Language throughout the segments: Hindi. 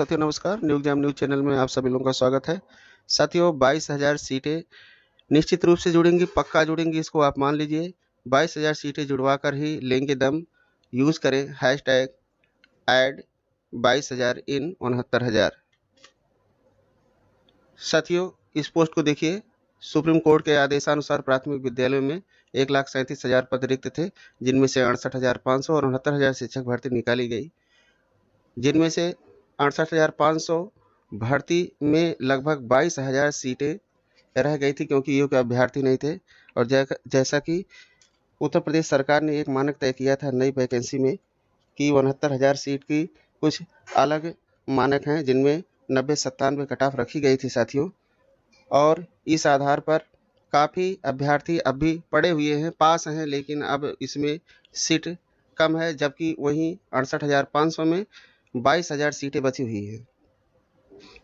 साथियों नमस्कार, न्यू एग्जाम न्यूज़ चैनल में आप सभी लोगों का स्वागत है। साथियों 22,000 सीटें निश्चित रूप से जुड़ेंगी, पक्का जुड़ेंगी, इसको आप मान लीजिए। 22,000 सीटें जुड़वा कर ही लेंगे दम। यूज़ करें हैशटैग ऐड 22,000 इन 69,000। साथियों इस पोस्ट को देखिए। सुप्रीम कोर्ट के आदेशानुसार प्राथमिक विद्यालयों में 1,37,000 पद रिक्त थे, जिनमें से 68,500 और 69,000 शिक्षक भर्ती निकाली गई। जिनमें से 68,500 भर्ती में लगभग 22,000 सीटें रह गई थी क्योंकि योग्य अभ्यर्थी नहीं थे। और जैसा कि उत्तर प्रदेश सरकार ने एक मानक तय किया था नई वैकेंसी में कि 69,000 सीट की कुछ अलग मानक हैं, जिनमें 90-97 कट ऑफ रखी गई थी साथियों। और इस आधार पर काफ़ी अभ्यर्थी अब भी पड़े हुए हैं, पास हैं, लेकिन अब इसमें सीट कम है, जबकि वहीं 68,500 में 22,000 सीटें बची हुई हैं।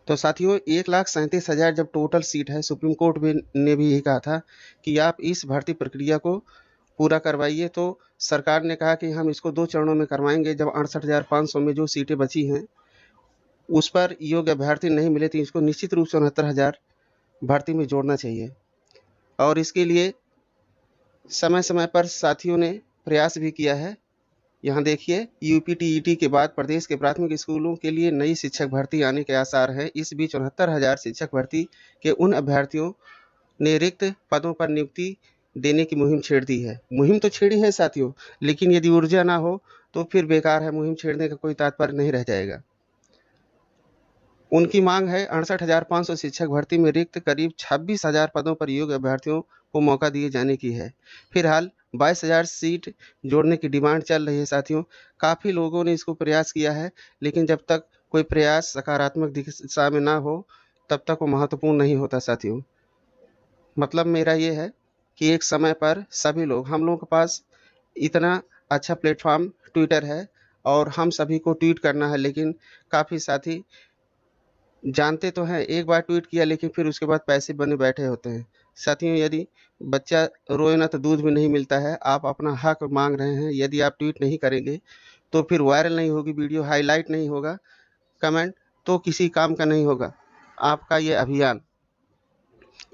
तो साथियों 1,37,000 जब टोटल सीट है, सुप्रीम कोर्ट ने भी यही कहा था कि आप इस भर्ती प्रक्रिया को पूरा करवाइए। तो सरकार ने कहा कि हम इसको 2 चरणों में करवाएंगे। जब 68,500 में जो सीटें बची हैं उस पर योग्य अभ्यर्थी नहीं मिले तो इसको निश्चित रूप से 69,000 भर्ती में जोड़ना चाहिए। और इसके लिए समय समय पर साथियों ने प्रयास भी किया है। यहाँ देखिए, यूपीटीईटी के बाद प्रदेश के प्राथमिक स्कूलों के लिए नई शिक्षक भर्ती आने के आसार हैं। इस बीच 69,000 शिक्षक भर्ती के उन अभ्यर्थियों ने रिक्त पदों पर नियुक्ति देने की मुहिम छेड़ दी है। मुहिम तो छेड़ी है साथियों, लेकिन यदि ऊर्जा ना हो तो फिर बेकार है, मुहिम छेड़ने का कोई तात्पर्य नहीं रह जाएगा। उनकी मांग है 68,500 शिक्षक भर्ती में रिक्त करीब 26,000 पदों पर योग्य अभ्यर्थियों को मौका दिए जाने की है। फिलहाल 22,000 सीट जोड़ने की डिमांड चल रही है साथियों। काफ़ी लोगों ने इसको प्रयास किया है, लेकिन जब तक कोई प्रयास सकारात्मक दिशा में ना हो तब तक वो महत्वपूर्ण नहीं होता साथियों। मतलब मेरा ये है कि एक समय पर सभी लोग, हम लोगों के पास इतना अच्छा प्लेटफॉर्म ट्विटर है और हम सभी को ट्वीट करना है, लेकिन काफ़ी साथी जानते तो हैं, एक बार ट्वीट किया लेकिन फिर उसके बाद पैसे बने बैठे होते हैं। साथियों यदि बच्चा रोए ना तो दूध भी नहीं मिलता है। आप अपना हक मांग रहे हैं, यदि आप ट्वीट नहीं करेंगे तो फिर वायरल नहीं होगी वीडियो, हाईलाइट नहीं होगा, कमेंट तो किसी काम का नहीं होगा आपका ये अभियान।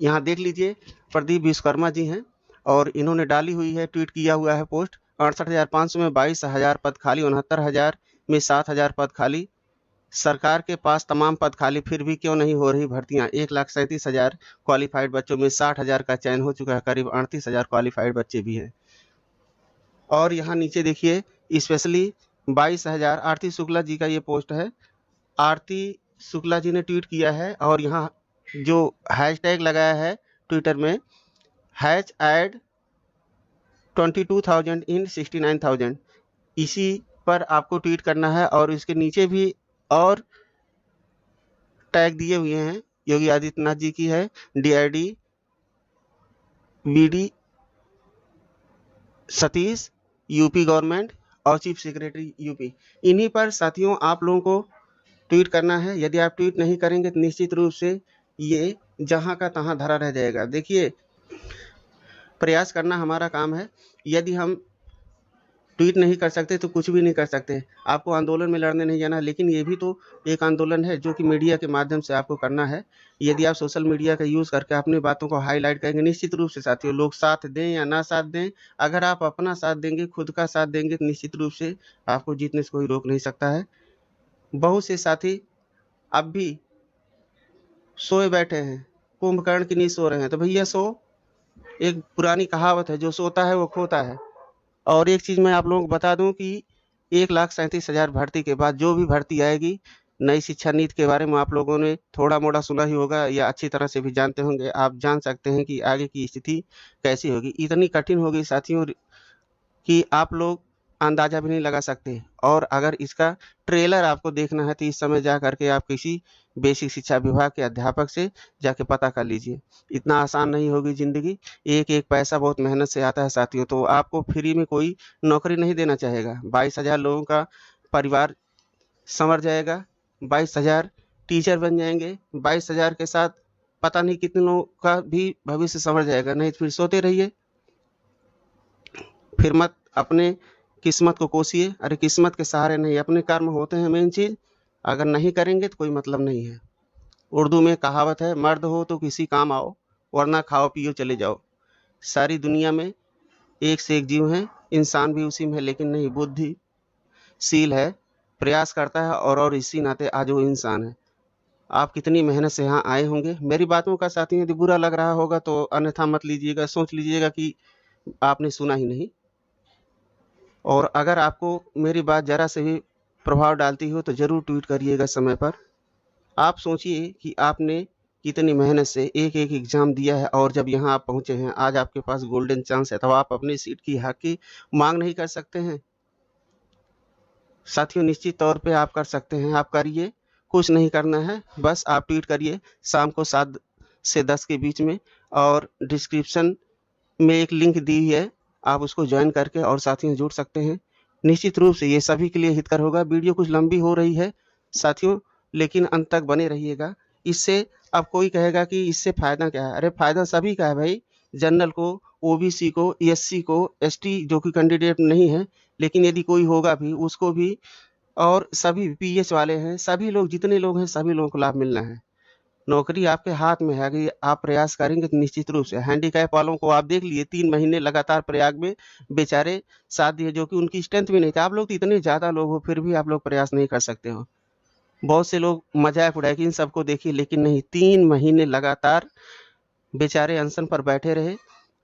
यहाँ देख लीजिए, प्रदीप विश्वकर्मा जी हैं और इन्होंने डाली हुई है, ट्वीट किया हुआ है पोस्ट। 68,500 में 22,000 पद खाली, 69,000 में 7,000 पद खाली। सरकार के पास तमाम पद खाली, फिर भी क्यों नहीं हो रही भर्तियां। 1,37,000 क्वालिफाइड बच्चों में 60,000 का चयन हो चुका है, करीब 38,000 क्वालिफाइड बच्चे भी हैं। और यहाँ नीचे देखिए, स्पेशली 22,000 आरती शुक्ला जी का ये पोस्ट है। आरती शुक्ला जी ने ट्वीट किया है और यहाँ जो हैशटैग लगाया है ट्विटर में, हैच ऐड 22,000 इन 69,000, इसी पर आपको ट्वीट करना है। और इसके नीचे भी और टैग दिए हुए हैं, योगी आदित्यनाथ जी की है, DID, BD Satish, UP government और चीफ सेक्रेटरी यूपी। इन्हीं पर साथियों आप लोगों को ट्वीट करना है। यदि आप ट्वीट नहीं करेंगे तो निश्चित रूप से ये जहां का तहां धरा रह जाएगा। देखिए, प्रयास करना हमारा काम है। यदि हम ट्वीट नहीं कर सकते तो कुछ भी नहीं कर सकते। आपको आंदोलन में लड़ने नहीं जाना, लेकिन ये भी तो एक आंदोलन है जो कि मीडिया के माध्यम से आपको करना है। यदि आप सोशल मीडिया का यूज़ करके अपनी बातों को हाईलाइट करेंगे, निश्चित रूप से साथियों लोग साथ दें या ना साथ दें, अगर आप अपना साथ देंगे, खुद का साथ देंगे, तो निश्चित रूप से आपको जीतने से कोई रोक नहीं सकता है। बहुत से साथी अब भी सोए बैठे हैं, कुंभकर्ण की नींद सो रहे हैं। तो भैया सो, एक पुरानी कहावत है, जो सोता है वो खोता है। और एक चीज़ मैं आप लोगों को बता दूं कि 1,37,000 भर्ती के बाद जो भी भर्ती आएगी, नई शिक्षा नीति के बारे में आप लोगों ने थोड़ा मोड़ा सुना ही होगा या अच्छी तरह से भी जानते होंगे। आप जान सकते हैं कि आगे की स्थिति कैसी होगी। इतनी कठिन होगी साथियों कि आप लोग अंदाजा भी नहीं लगा सकते। और अगर इसका ट्रेलर आपको देखना है तो इस समय जा करके आप किसी बेसिक शिक्षा विभाग के अध्यापक से जाके पता कर लीजिए। इतना आसान नहीं होगी ज़िंदगी। एक एक पैसा बहुत मेहनत से आता है साथियों। तो आपको फ्री में कोई नौकरी नहीं देना चाहेगा। 22,000 लोगों का परिवार संवर जाएगा, 22,000 टीचर बन जाएंगे, 22,000 के साथ पता नहीं कितने लोगों का भी भविष्य संवर जाएगा। नहीं तो फिर सोते रहिए, फिर मत अपने किस्मत को कोसिए। अरे किस्मत के सहारे नहीं, अपने कर्म होते हैं मेन चीज़। अगर नहीं करेंगे तो कोई मतलब नहीं है। उर्दू में कहावत है, मर्द हो तो किसी काम आओ, वरना खाओ पियो चले जाओ। सारी दुनिया में एक से एक जीव हैं, इंसान भी उसी में है, लेकिन नहीं, बुद्धिशील है, प्रयास करता है, और इसी नाते आज वो इंसान है। आप कितनी मेहनत से यहाँ आए होंगे। मेरी बातों का साथी यदि बुरा लग रहा होगा तो अन्यथा मत लीजिएगा, सोच लीजिएगा कि आपने सुना ही नहीं। और अगर आपको मेरी बात ज़रा से भी प्रभाव डालती हो तो ज़रूर ट्वीट करिएगा समय पर। आप सोचिए कि आपने कितनी मेहनत से एक-एक एग्ज़ाम दिया है, और जब यहाँ आप पहुँचे हैं, आज आपके पास गोल्डन चांस है, तो आप अपनी सीट की हक की माँग नहीं कर सकते हैं? साथियों, निश्चित तौर पे आप कर सकते हैं, आप करिए। कुछ नहीं करना है, बस आप ट्वीट करिए शाम को 7 से 10 के बीच में, और डिस्क्रिप्शन में एक लिंक दी है, आप उसको जॉइन करके और साथियों जुड़ सकते हैं। निश्चित रूप से ये सभी के लिए हितकर होगा। वीडियो कुछ लंबी हो रही है साथियों, लेकिन अंत तक बने रहिएगा। इससे अब कोई कहेगा कि इससे फ़ायदा क्या है? अरे फ़ायदा सभी का है भाई, जनरल को, ओबीसी को, एससी को, एसटी जो कि कैंडिडेट नहीं है, लेकिन यदि कोई होगा भी उसको भी, और सभी पीएच वाले हैं, सभी लोग, जितने लोग हैं, सभी लोगों को लाभ मिलना है। नौकरी आपके हाथ में है, अगर आप प्रयास करेंगे तो निश्चित रूप से। हैंडीकैप वालों को आप देख लिए, 3 महीने लगातार प्रयाग में बेचारे साथ दिए, जो कि उनकी स्ट्रेंथ भी नहीं थी। आप लोग तो इतने ज़्यादा लोग हो, फिर भी आप लोग प्रयास नहीं कर सकते हो। बहुत से लोग मजाक उड़ाए कि इन सबको देखिए, लेकिन नहीं, 3 महीने लगातार बेचारे अनशन पर बैठे रहे,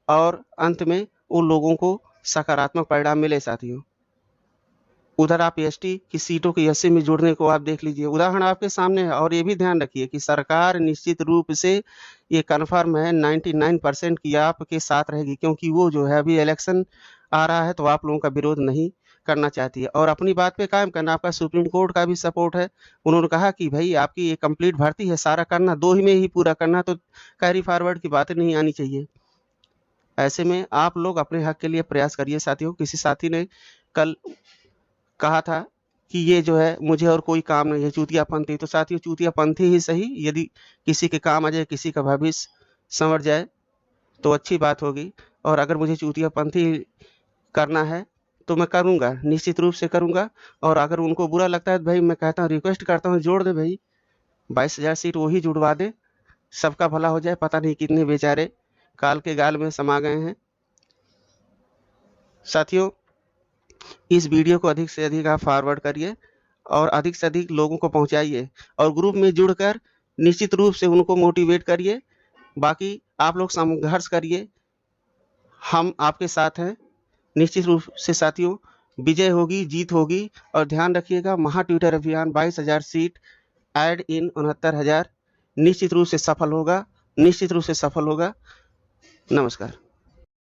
और अंत में उन लोगों को सकारात्मक परिणाम मिले साथियों। उधर आप एसटी की सीटों के एससी में जुड़ने को आप देख लीजिए, उदाहरण आपके सामने है। और ये भी ध्यान रखिए कि सरकार निश्चित रूप से, ये कन्फर्म है, 99% की आपके साथ रहेगी, क्योंकि वो जो है अभी इलेक्शन आ रहा है तो आप लोगों का विरोध नहीं करना चाहती है, और अपनी बात पे कायम करना। आपका सुप्रीम कोर्ट का भी सपोर्ट है। उन्होंने कहा कि भाई आपकी ये कंप्लीट भर्ती है, सारा करना, 2 ही में ही पूरा करना, तो कैरी फॉरवर्ड की बातें नहीं आनी चाहिए। ऐसे में आप लोग अपने हक के लिए प्रयास करिए साथियों। किसी साथी ने कल कहा था कि ये जो है मुझे और कोई काम नहीं है, चूतियापंथी। तो साथियों, चूतियापंथी ही सही, यदि किसी के काम आ जाए, किसी का भविष्य संवर जाए तो अच्छी बात होगी। और अगर मुझे चूतियापंथी करना है तो मैं करूँगा, निश्चित रूप से करूँगा। और अगर उनको बुरा लगता है तो भाई मैं कहता हूँ, रिक्वेस्ट करता हूँ, जोड़ दे भाई, 22,000 सीट वही जुड़वा दे, सबका भला हो जाए। पता नहीं कितने बेचारे काल के गाल में समा गए हैं। साथियों, इस वीडियो को अधिक से अधिक आप फॉरवर्ड करिए, और अधिक से अधिक लोगों को पहुंचाइए, और ग्रुप में जुड़कर निश्चित रूप से उनको मोटिवेट करिए। बाकी आप लोग संघर्ष करिए, हम आपके साथ हैं। निश्चित रूप से साथियों, विजय होगी, जीत होगी। और ध्यान रखिएगा, महा ट्विटर अभियान 22,000 सीट ऐड इन 69,000 निश्चित रूप से सफल होगा, निश्चित रूप से सफल होगा। नमस्कार।